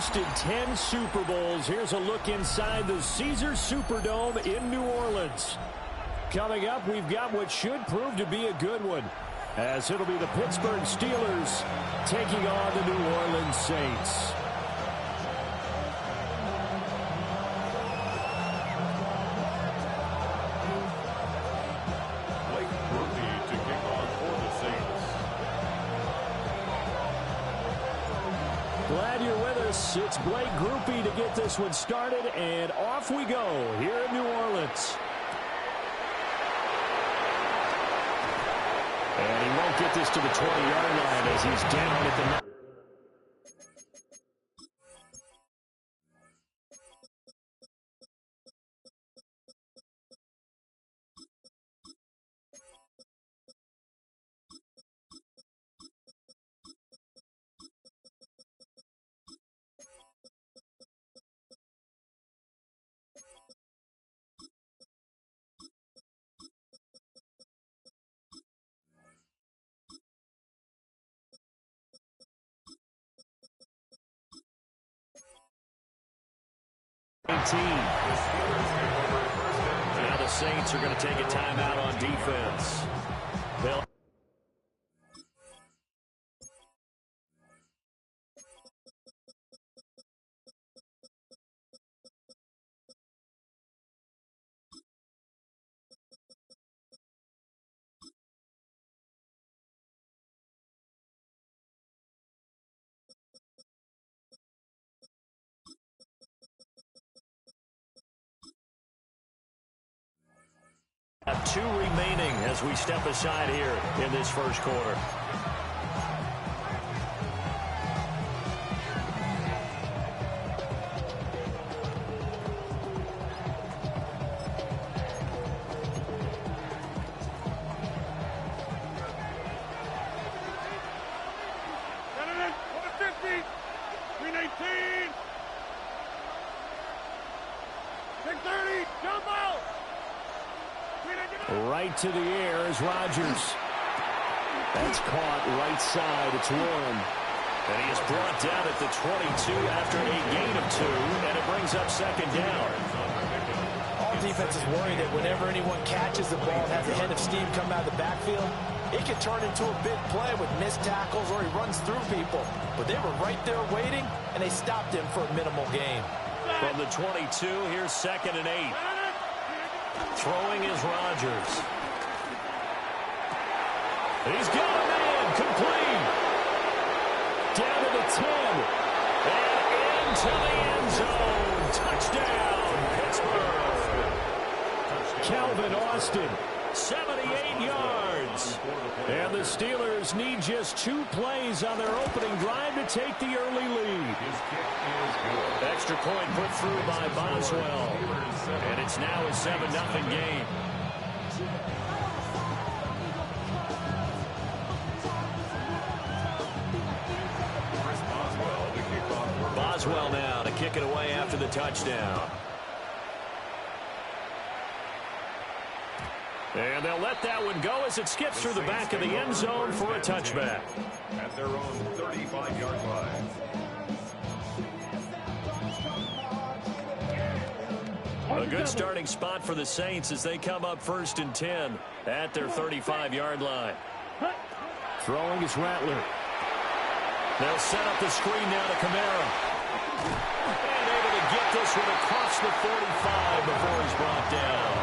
hosted 10 Super Bowls. Here's a look inside the Caesars Superdome in New Orleans. Coming up, we've got what should prove to be a good one, as it'll be the Pittsburgh Steelers taking on the New Orleans Saints. Glad you're with us. It's Blake Groupie to get this one started, and off we go here in New Orleans. And he won't get this to the 20-yard line as he's down at the 9. Now the Saints are going to take a timeout on defense. Two remaining as we step aside here in this first quarter. Right to the air is Rodgers. That's caught right side. It's Warren. And he is brought down at the 22 after a gain of 2, and it brings up second down. All defenses worry that whenever anyone catches the ball and has a head of steam come out of the backfield, it can turn into a big play with missed tackles or he runs through people. But they were right there waiting, and they stopped him for a minimal gain. From the 22, here's 2nd and 8. Throwing is Rodgers. He's got a man complete. Down to the 10. And into the end zone. Touchdown, Pittsburgh. Calvin Austin, 78 yards. And the Steelers need just 2 plays on their opening drive to take the early lead. Extra point put through by Boswell. And it's now a 7-0 game. Boswell now to kick it away after the touchdown. And they'll let that one go as it skips through the back of the end zone for a touchback. At their own 35-yard line. A good starting spot for the Saints as they come up 1st and 10 at their 35-yard line. Throwing is Rattler. They'll set up the screen now to Kamara. And able to get this one across the 45 before he's brought down.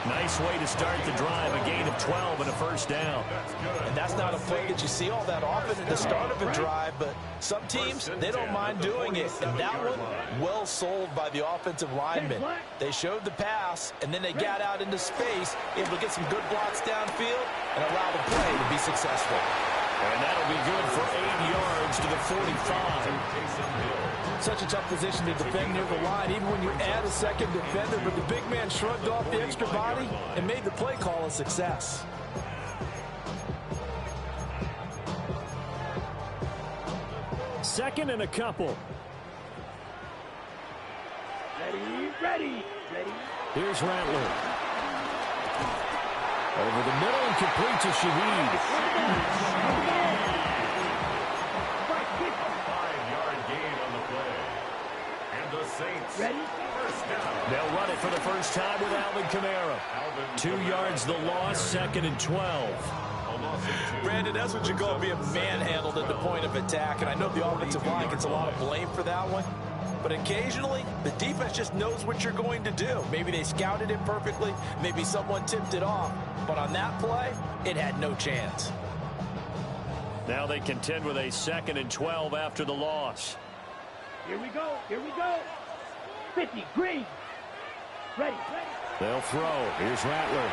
Nice way to start the drive, a gain of 12 and a first down. And that's not a play that you see all that often at the start of a drive, but some teams, they don't mind doing it. And that one, well sold by the offensive linemen. They showed the pass, and then they got out into space, able to get some good blocks downfield and allow the play to be successful. And that'll be good for 8 yards to the 45. Such a tough position to defend near the line, even when you add a second defender, but the big man shrugged off the extra body and made the play call a success. Second and a couple. Ready. Here's Rattler. Over the middle and complete to Shaheed. 5-yard gain on the play. Saints. Ready? First down. They'll run it for the first time with Alvin Kamara. 2 yards the loss, 2nd and 12. Brandon, that's what you call being manhandled at the point of attack. And I know the offensive line gets a lot of blame for that one. But occasionally, the defense just knows what you're going to do. Maybe they scouted it perfectly. Maybe someone tipped it off. But on that play, it had no chance. Now they contend with a 2nd and 12 after the loss. Here we go. Here we go. 50, green. Ready. They'll throw. Here's Rattler.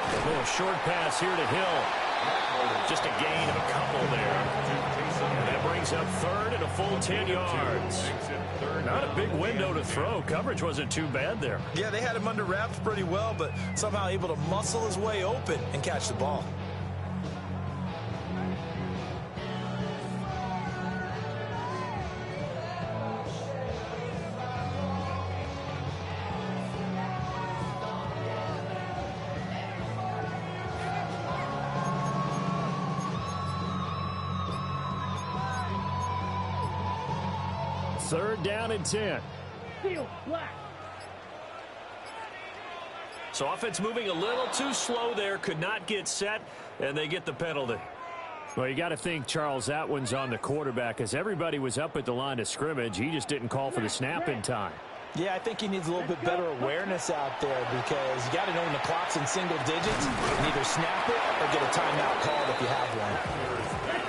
A little short pass here to Hill. Just a gain of a couple there. And that brings up 3rd and a full 10 yards. Not a big window to throw. Coverage wasn't too bad there. Yeah, they had him under wraps pretty well, but somehow able to muscle his way open and catch the ball. Third down and 10. Field black. So offense moving a little too slow there. Could not get set, and they get the penalty. Well, you got to think, Charles, that one's on the quarterback, as everybody was up at the line of scrimmage. He just didn't call for the snap in time. Yeah, I think he needs a little bit better awareness out there because you got to know when the clock's in single digits and either snap it or get a timeout called if you have one.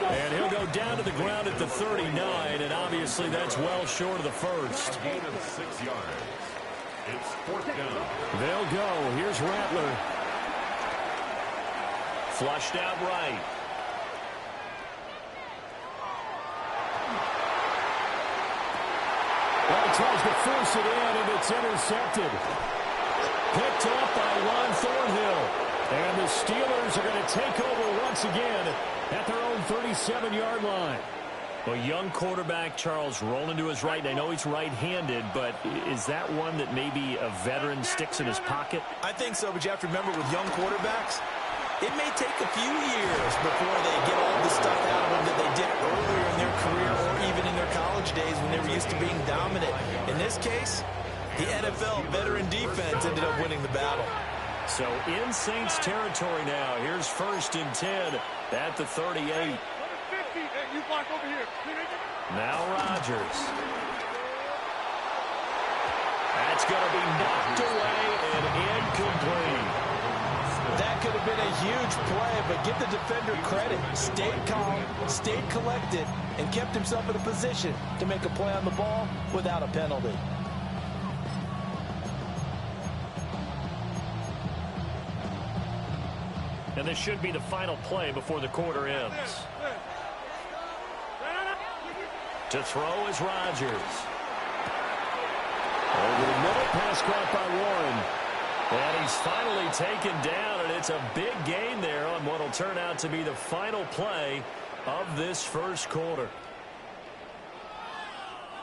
And he'll go down to the ground at the 39, and obviously that's well short of the first. Gain of 6 yards. It's 4th down. They'll go. Here's Rattler. Flushed out right. Well, he tries to force it in, and it's intercepted. Picked up by Juan Thornhill. And the Steelers are going to take over once again at their own 37-yard line. Well, young quarterback Charles rolling to his right. And I know he's right-handed, but is that one that maybe a veteran sticks in his pocket? I think so, but you have to remember with young quarterbacks, it may take a few years before they get all the stuff out of them that they did earlier in their career or even in their college days when they were used to being dominant. In this case, the NFL veteran defense ended up winning the battle. So in Saints territory now. Here's 1st and 10 at the 38. Now Rodgers. That's going to be knocked away and incomplete. That could have been a huge play, but give the defender credit. Stayed calm, stayed collected, and kept himself in a position to make a play on the ball without a penalty. And this should be the final play before the quarter ends. To throw is Rodgers. Over the middle, pass caught by Warren. And he's finally taken down, and it's a big gain there on what will turn out to be the final play of this first quarter.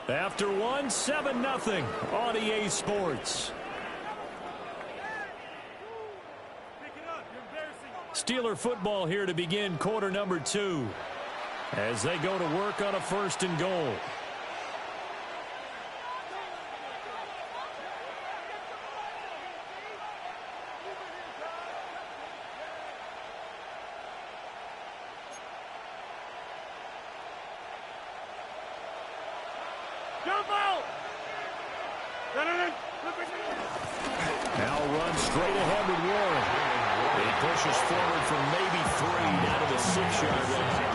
After one, 7-0 on EA Sports. Steeler football here to begin quarter number 2 as they go to work on a 1st and goal. Now run straight ahead with Warren. He pushes forward from maybe 3 down to the 6-yard line.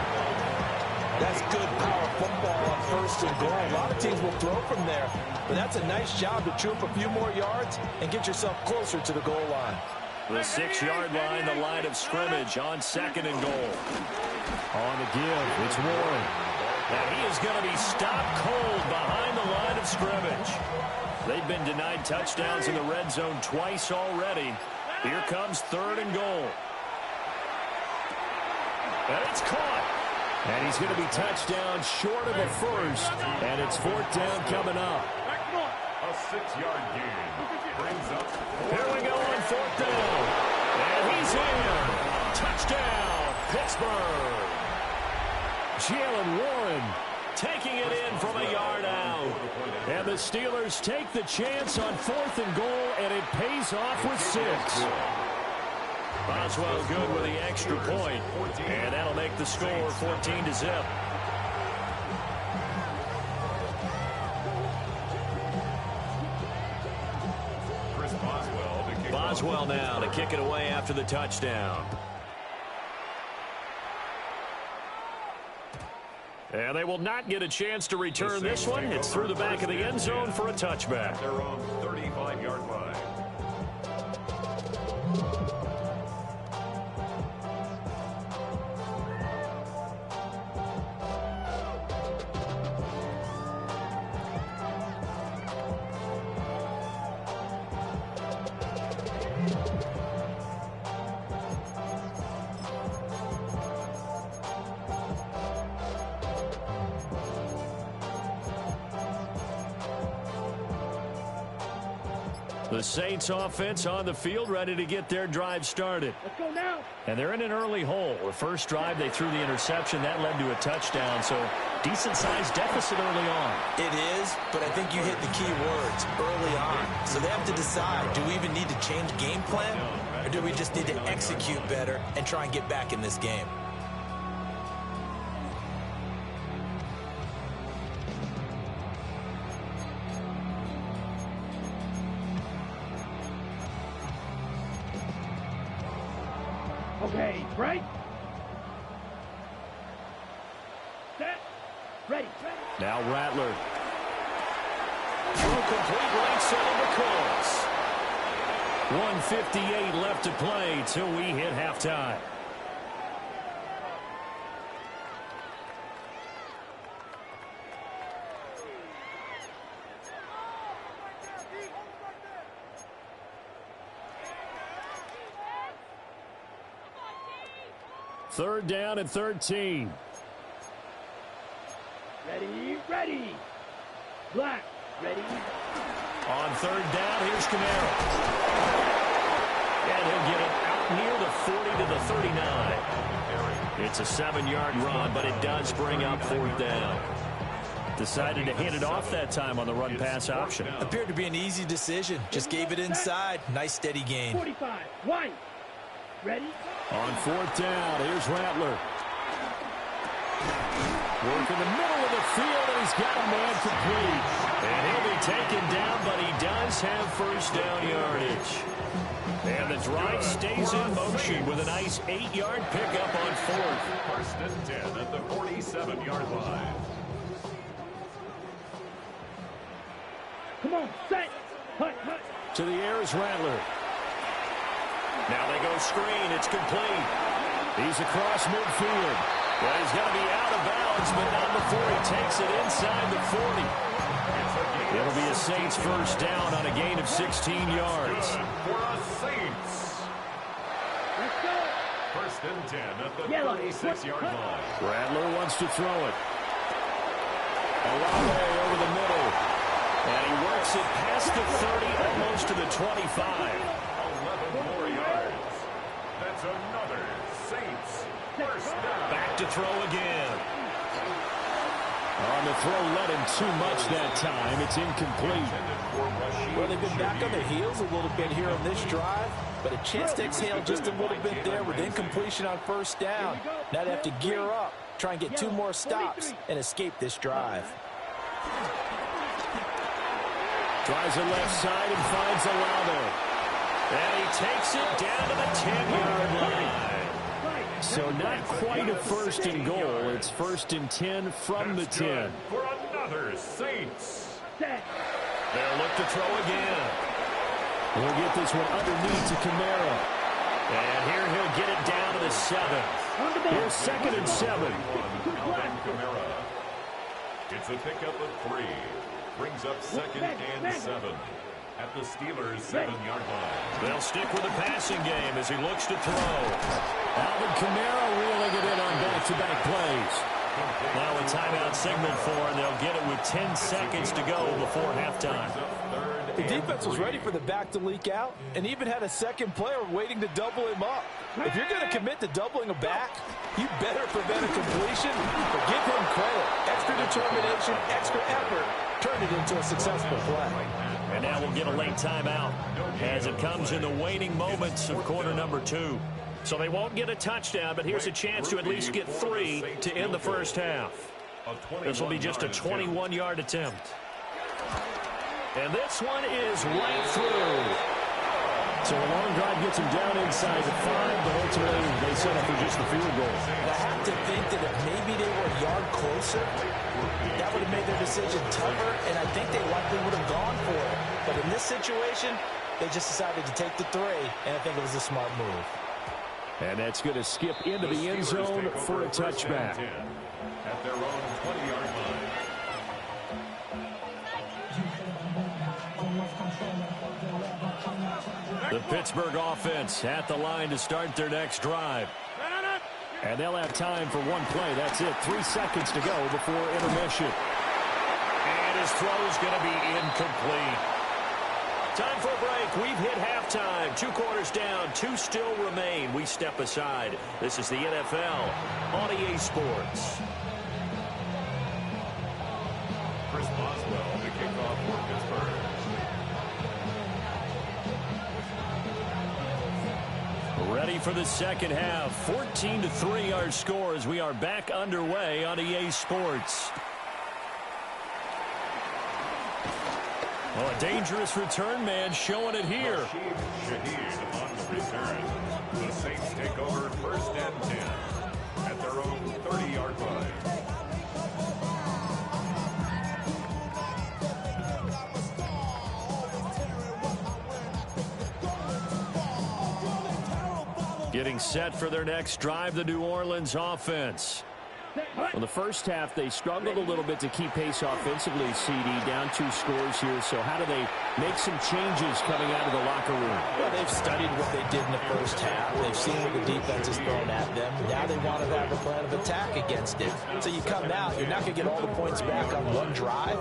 That's good power football on 1st and goal. A lot of teams will throw from there, but that's a nice job to chew up a few more yards and get yourself closer to the goal line. The 6-yard line, the line of scrimmage on 2nd and goal. On the give, it's Warren. And he is going to be stopped cold behind the line of scrimmage. They've been denied touchdowns in the red zone twice already. Here comes 3rd and goal. And it's caught. And he's going to be touched down short of a first. And it's 4th down coming up. A 6-yard gain brings up 4th. Here we go on 4th down. And he's in. Touchdown, Pittsburgh. Jalen Warren taking it in from a yard out. And the Steelers take the chance on 4th and goal, and it pays off with 6. Boswell good with the extra point, and that'll make the score 14-0. Boswell now to kick it away after the touchdown. And they will not get a chance to return this one. It's through the back of the end zone for a touchback. Their own 35-yard line. The Saints offense on the field, ready to get their drive started. Let's go now. And they're in an early hole. The first drive, they threw the interception. That led to a touchdown, so decent-sized deficit early on. It is, but I think you hit the key words, early on. So they have to decide, do we even need to change game plan, or do we just need to execute better and try and get back in this game? Okay, break. Set. Ready. Now Rattler. Through complete right side of the course. 1:58 left to play till we hit halftime. Third down and 13. Ready. Black, ready. On third down, here's Camaro. And he'll get it out near the 40 to the 39. It's a 7-yard run, but it does bring up 4th down. Decided to hand it off that time on the run-pass option. Appeared to be an easy decision. Just gave it inside. Nice steady gain. 45, white. Ready. On 4th down, here's Rattler. Work in the middle of the field, and he's got a man complete. And he'll be taken down, but he does have first down yardage. And the drive stays in motion with a nice 8-yard pickup on 4th. First and 10 at the 47-yard line. Come on, set. Hut. To the air is Rattler. Now they go screen. It's complete. He's across midfield. Well, he's going to be out of bounds, but not before he takes it inside the 40. It'll be a Saints first down on a gain of 16 yards. For a Saints. Let's go. First and 10 at the Yellow. 36-yard line. Rattler wants to throw it. Olave over the middle. And he works it past the 30, almost to the 25. 11 more yards. That's another Saints first down. Back to throw again. On the throw, led him too much that time. It's incomplete. Well, they've been back on their heels a little bit here on this drive, but a chance to exhale just a little bit there with incompletion on first down. Now they have to gear up, try and get 2 more stops, and escape this drive. Drives it left side and finds Olave. And he takes it down to the 10-yard line. So not quite a first and goal. It's first and 10 from the 10. For another Saints. They'll look to throw again. He'll get this one underneath to Camaro. And here he'll get it down to the 7. Here's second and 7. Alvin Kamara. It's a pickup of 3. Brings up second and 7 at the Steelers' 7-yard line. They'll stick with the passing game as he looks to throw. Alvin Kamara reeling it in on back-to-back plays. Now a timeout signaled for, and they'll get it with 10 seconds to go before halftime. The defense was ready for the back to leak out and even had a second player waiting to double him up. If you're going to commit to doubling a back, you better prevent a completion, but give him credit. Extra determination, extra effort, turned it into a successful play. And now we'll get a late timeout as it comes in the waning moments of quarter number 2. So they won't get a touchdown, but here's a chance to at least get 3 to end the first half. This will be just a 21-yard attempt. And this one is right through. So a long drive gets him down inside the 5, but ultimately they settle for just the field goal. I have to think that if maybe they were a yard closer, that would have made their decision tougher, and I think they likely would have gone for it. But in this situation, they just decided to take the 3, and I think it was a smart move. And that's going to skip into the end zone for a touchback. At their own 20-yard line. The Pittsburgh offense at the line to start their next drive. And they'll have time for one play. That's it. 3 seconds to go before intermission. And his throw's going to be incomplete. Time for a break. We've hit halftime. 2 quarters down. 2 still remain. We step aside. This is the NFL on EA Sports. Chris Boswell to kick off for Pittsburgh. Ready for the second half. 14-3 our score as we are back underway on EA Sports. Well, a dangerous return man showing it here. Shaheed on the return. The Saints take over 1st and 10 at their own 30-yard line. Getting set for their next drive, the New Orleans offense. Well, the first half, they struggled a little bit to keep pace offensively, CD, down 2 scores here. So how do they make some changes coming out of the locker room? Well, they've studied what they did in the first half. They've seen what the defense has thrown at them. Now they want to have a plan of attack against it. So you come out, you're not going to get all the points back on one drive,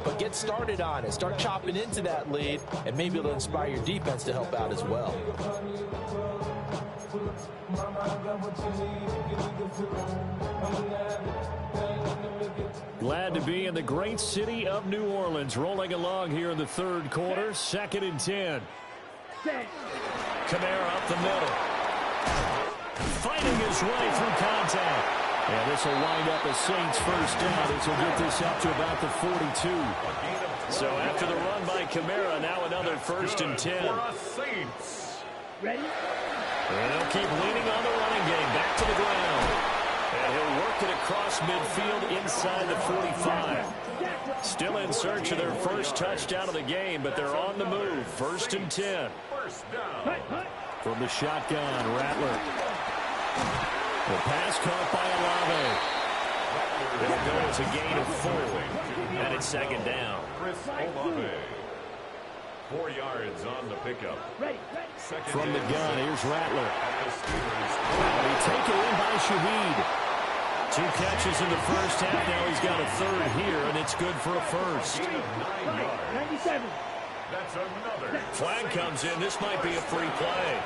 but get started on it. Start chopping into that lead, and maybe it'll inspire your defense to help out as well. Glad to be in the great city of New Orleans, rolling along here in the 3rd quarter. 2nd and 10. Kamara up the middle. Fighting his way through contact. And this will wind up a Saints first down. This will get this up to about the 42. So after the run by Kamara, now another 1st and 10. Ready? And they'll keep leaning on the running game. Back to the ground. And he'll work it across midfield inside the 45. Still in search of their first touchdown of the game, but they're on the move. 1st and 10. From the shotgun, Rattler. The pass caught by Olave. It'll go as a gain of 4. And it's 2nd down. Chris Olave. 4 yards on the pickup. From the gun, here's Rattler. And he taken in by Shaheed. 2 catches in the first half. Now he's got a 3rd here, and it's good for a 1st. 97. That's another. Flag comes in. This might be a free play.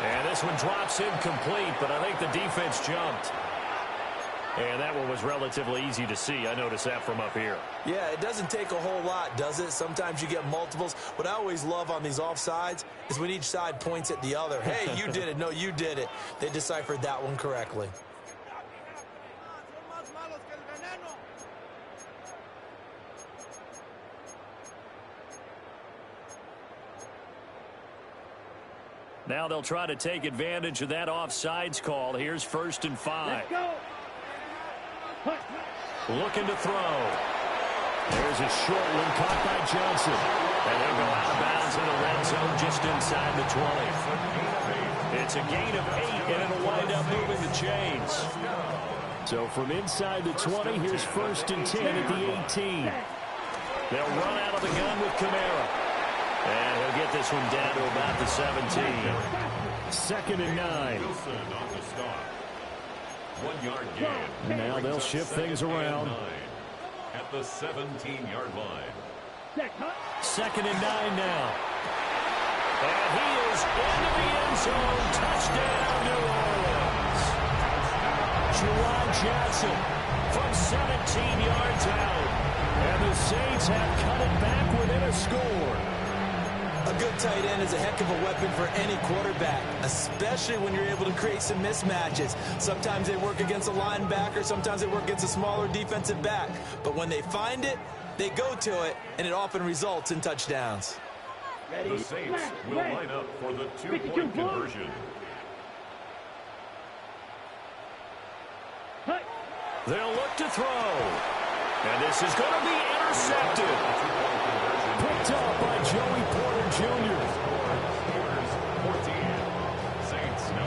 And this one drops incomplete, but I think the defense jumped. And that one was relatively easy to see. I noticed that from up here. Yeah, it doesn't take a whole lot, does it? Sometimes you get multiples. What I always love on these offsides is when each side points at the other. Hey, you did it. No, you did it. They deciphered that one correctly. Now they'll try to take advantage of that offsides call. Here's 1st and 5. Let's go. Looking to throw. There's a short one caught by Johnson. And he'll go out of bounds in the red zone just inside the 20. It's a gain of 8, and it'll wind up moving the chains. So from inside the 20, here's 1st and 10 at the 18. They'll run out of the gun with Kamara. And he'll get this one down to about the 17. 2nd and 9. Wilson on the stop. 1 yard gain. Now they'll shift things around. At the 17-yard line. 2nd and 9 now. And he is into the end zone. Touchdown, New Orleans. Juwan Johnson from 17 yards out. Saints have cut it back within a score. A good tight end is a heck of a weapon for any quarterback, especially when you're able to create some mismatches. Sometimes they work against a linebacker, sometimes they work against a smaller defensive back. But when they find it, they go to it, and it often results in touchdowns. The Saints will line up for the two-point conversion. They'll look to throw. And this is going to be intercepted. Picked up by Joey Porter Jr. Steelers 14, Saints 9.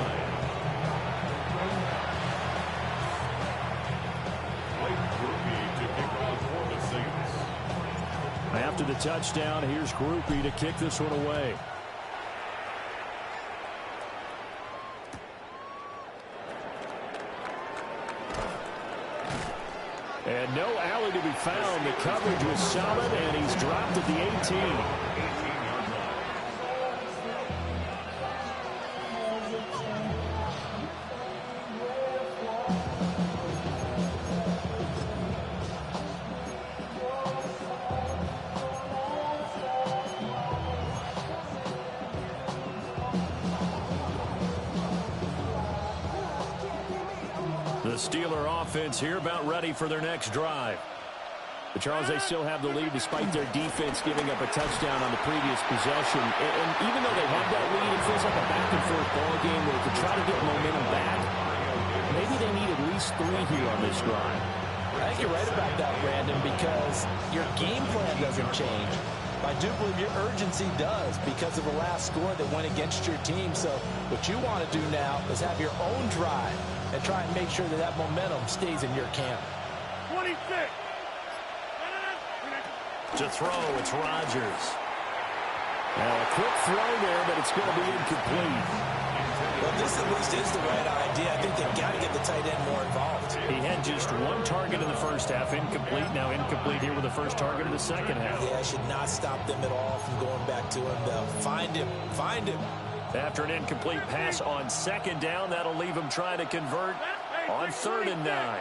Blake Groupie to kick off for the Saints. After the touchdown, here's Groupie to kick this one away. And no alley to be found. The coverage was solid, and he's dropped at the 18. 18-yard line. The Steeler offense here about ready for their next drive. But Charles, they still have the lead despite their defense giving up a touchdown on the previous possession. And even though they have that lead, it feels like a back-and-forth ball game where to try to get momentum back, maybe they need at least 3 here on this drive. I think you're right about that, Brandon, because your game plan doesn't change. I do believe your urgency does because of the last score that went against your team. So what you want to do now is have your own drive and try and make sure that that momentum stays in your camp. 26. To throw, it's Rodgers. Now a quick throw there, but it's going to be incomplete. Well, this at least is the right idea. I think they've got to get the tight end more involved. He had just 1 target in the first half, incomplete. Now incomplete here with the first target of the second half. Yeah, should not stop them at all from going back to him, though. Find him. Find him. After an incomplete pass on second down, that'll leave him trying to convert on 3rd and 9.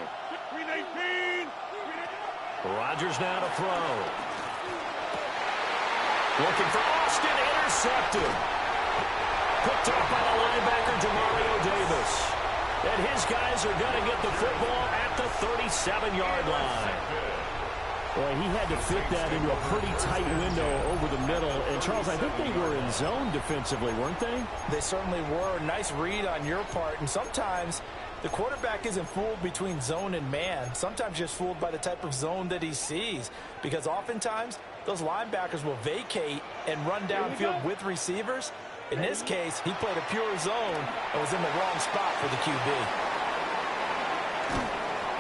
Rodgers now to throw. Looking for Austin, intercepted. Picked up by the linebacker, Demario Davis. And his guys are going to get the football at the 37-yard line. Boy, he had to fit that into a pretty tight window over the middle. And, Charles, I think they were in zone defensively, weren't they? They certainly were. Nice read on your part. And sometimes the quarterback isn't fooled between zone and man. Sometimes just fooled by the type of zone that he sees. Because oftentimes, those linebackers will vacate and run downfield with receivers. In this case, he played a pure zone and was in the wrong spot for the QB.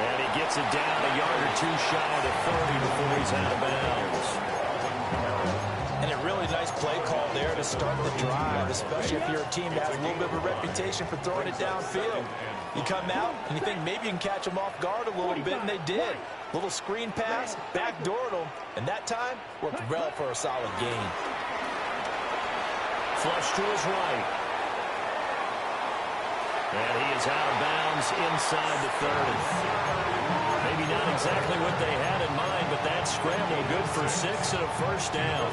And he gets it down a yard or 2 shy of the 30 before he's out of bounds. And a really nice play call there to start the drive, especially if you're a team that has a little bit of a reputation for throwing it downfield. You come out and you think maybe you can catch them off guard a little bit, and they did. Little screen pass, backdoored them, and that time worked well for a solid gain. Flush to his right. And he is out of bounds inside the 30. Maybe not exactly what they had in mind, but that scramble good for 6 and a first down.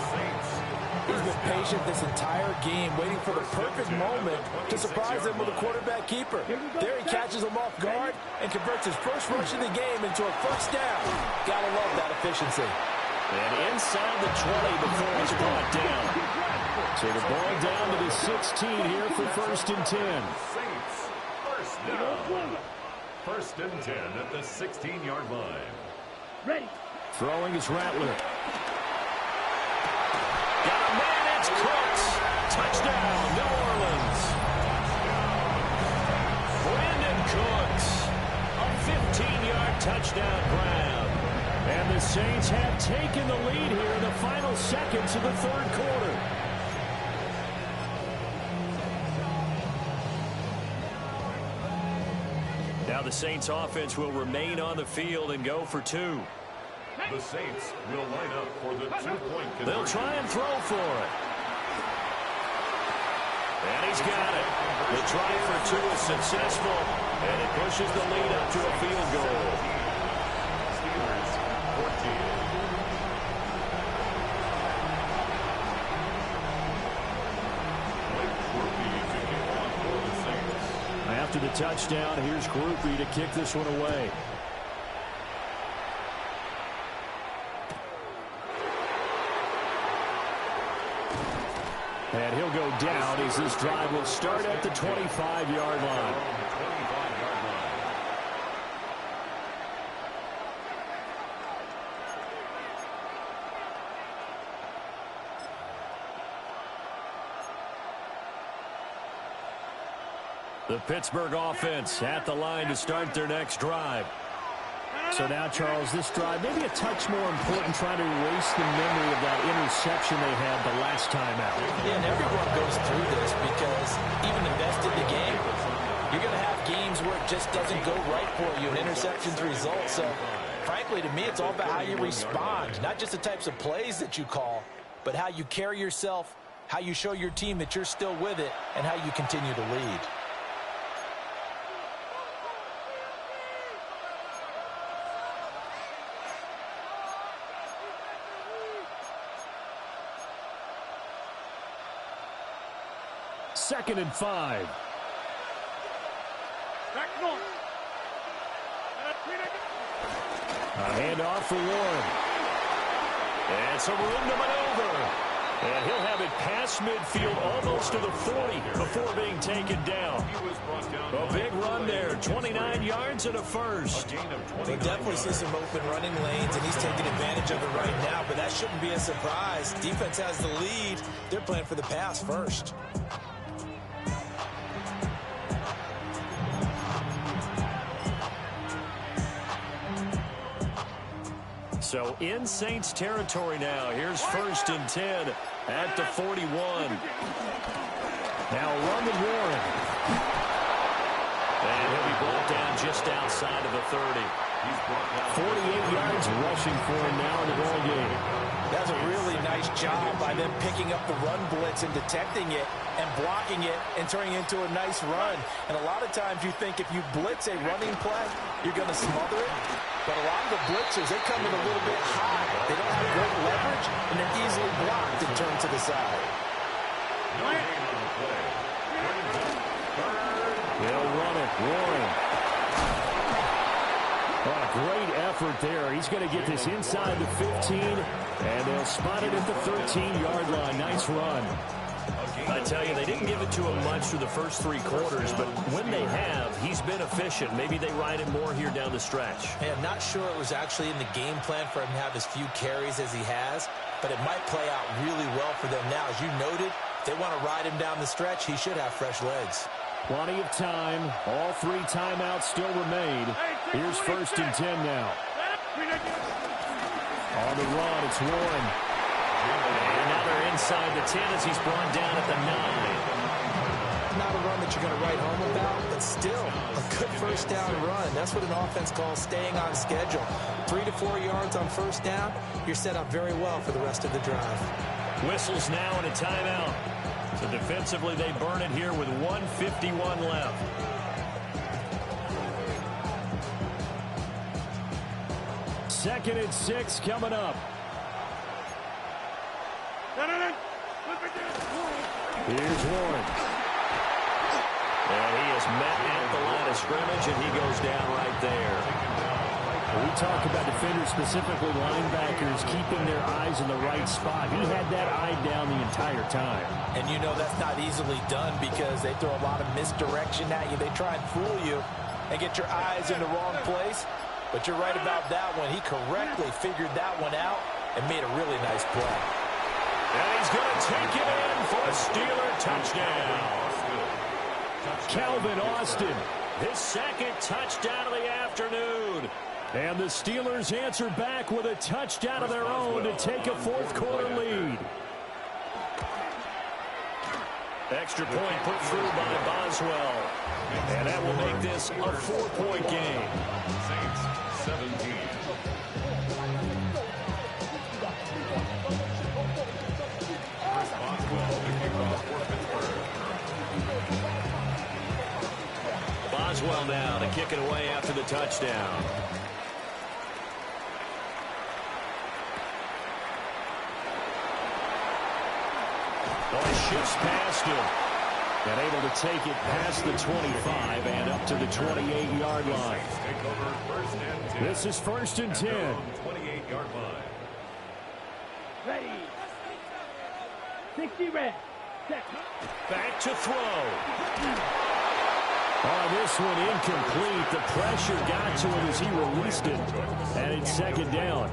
He's been patient this entire game, waiting for the perfect moment to surprise them with a quarterback keeper. There he catches him off guard and converts his first rush of the game into a first down. Gotta love that efficiency. And inside the 20 before he's brought down. So the ball down to the 16 here for 1st and 10. Saints, first down. 1st and 10 at the 16-yard line. Ready. Throwing is Rattler. Got a man, it's Cooks. Touchdown, New Orleans. Brandon Cooks. A 15-yard touchdown grab. And the Saints have taken the lead here in the final seconds of the 3rd quarter. Now the Saints offense will remain on the field and go for 2. The Saints will line up for the 2-point conversion. They'll try and throw for it. And he's got it. The try for 2 is successful, and it pushes the lead up to a field goal. Steelers 14. after the touchdown. Here's Groupie to kick this one away. And he'll go down as this drive will start at the 25-yard line. The Pittsburgh offense at the line to start their next drive. So now, Charles, this drive maybe a touch more important, trying to erase the memory of that interception they had the last time out. Yeah, and everyone goes through this because even invested in the game, you're going to have games where it just doesn't go right for you, and interceptions result. So, frankly, to me, it's all about how you respond, not just the types of plays that you call, but how you carry yourself, how you show your team that you're still with it, and how you continue to lead. Second and 5. A handoff for Warren. And some room to maneuver. And he'll have it past midfield almost to the 40 before being taken down. A big run there, 29 yards and a first. They definitely see some open running lanes, and he's taking advantage of it right now, but that shouldn't be a surprise. Defense has the lead. They're playing for the pass first. So in Saints territory now. Here's 1st and 10 at the 41. Now run to Warren. And he'll be brought down just outside of the 30. 48 yards rushing for him now in the ball game. That's a really nice job by them picking up the run blitz and detecting it and blocking it and turning it into a nice run. And a lot of times you think if you blitz a running play, you're going to smother it. But a lot of the blitzers, they come in a little bit high. They don't have great leverage, and they're easily blocked and turned to the side. They'll run it. Warren. Oh, a great effort there. He's going to get this inside the 15, and they'll spot it at the 13-yard line. Nice run. I tell you, they didn't give it to him much through the first 3 quarters, but when they have, he's been efficient. Maybe they ride it more here down the stretch. Hey, I'm not sure it was actually in the game plan for him to have as few carries as he has, but it might play out really well for them now. As you noted, if they want to ride him down the stretch, he should have fresh legs. Plenty of time. All 3 timeouts still remain. Here's 1st and 10 now. On the run, it's Warren. And now they're inside the 10 as he's brought down at the 9. Not a run that you're going to write home about, but still a good first down run. That's what an offense calls staying on schedule. 3 to 4 yards on first down, you're set up very well for the rest of the drive. Whistles now and a timeout. So defensively, they burn it here with 1:51 left. Second and 6 coming up. Here's Warren. And he is met at the line of scrimmage, and he goes down right there. We talk about defenders, specifically linebackers, keeping their eyes in the right spot. He had that eye down the entire time. And you know that's not easily done because they throw a lot of misdirection at you. They try and fool you and get your eyes in the wrong place. But you're right about that one. He correctly figured that one out and made a really nice play. And he's going to take it in for a Steeler touchdown. Calvin Austin, his second touchdown of the afternoon. And the Steelers answer back with a touchdown of their own to take a 4th quarter lead. Extra point put through by Boswell. And that will make this a 4-point game. Saints 17. Boswell now to kick it away after the touchdown. Oh, he shifts past him. And able to take it past the 25 and up to the 28-yard line. This is 1st and 10. 28-yard line. Ready. 60 red. Set. Back to throw. Oh, this one incomplete. The pressure got to him as he released it. And it's 2nd down.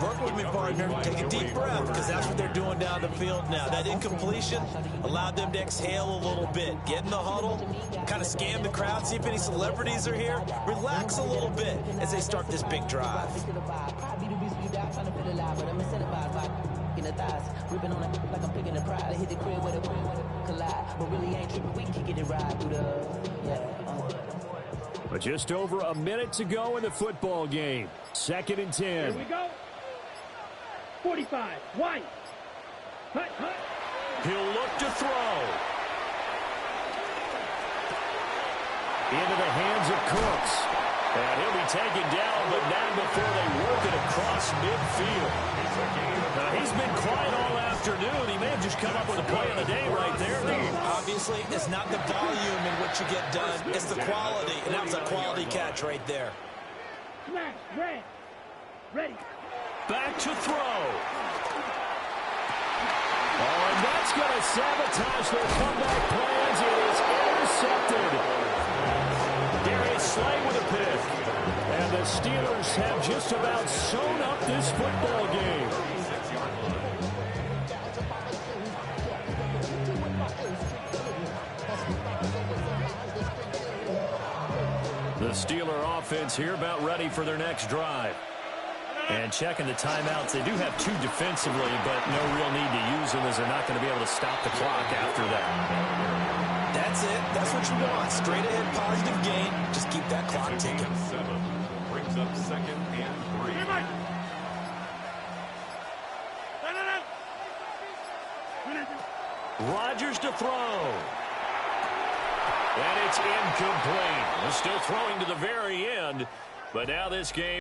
Work with me, partner. Take a deep breath, because that's what they're doing down the field now. That incompletion allowed them to exhale a little bit. Get in the huddle, kind of scan the crowd, see if any celebrities are here. Relax a little bit as they start this big drive. But just over a minute to go in the football game. 2nd and 10. Here we go. 45. White. Hut, hut. He'll look to throw. Into the hands of Cooks. And he'll be taken down, but not before they work it across midfield. Now, he's been quiet all afternoon. He may have just come up with a play of the day right there, though. Obviously, it's not the volume in which you get done. It's the quality, and that was a quality catch right there. Smash. Red. Ready. Back to throw. Oh, and that's going to sabotage their comeback plans. It is intercepted. Darius Slay with a pick. And the Steelers have just about sewn up this football game. The Steeler offense here about ready for their next drive. And checking the timeouts, they do have 2 defensively, but no real need to use them as they're not going to be able to stop the clock after that. That's it. That's what you want. Straight ahead, positive gain. Just keep that clock ticking. 7 brings up 2nd and 3. Rodgers to throw. And it's incomplete. They're still throwing to the very end, but now this game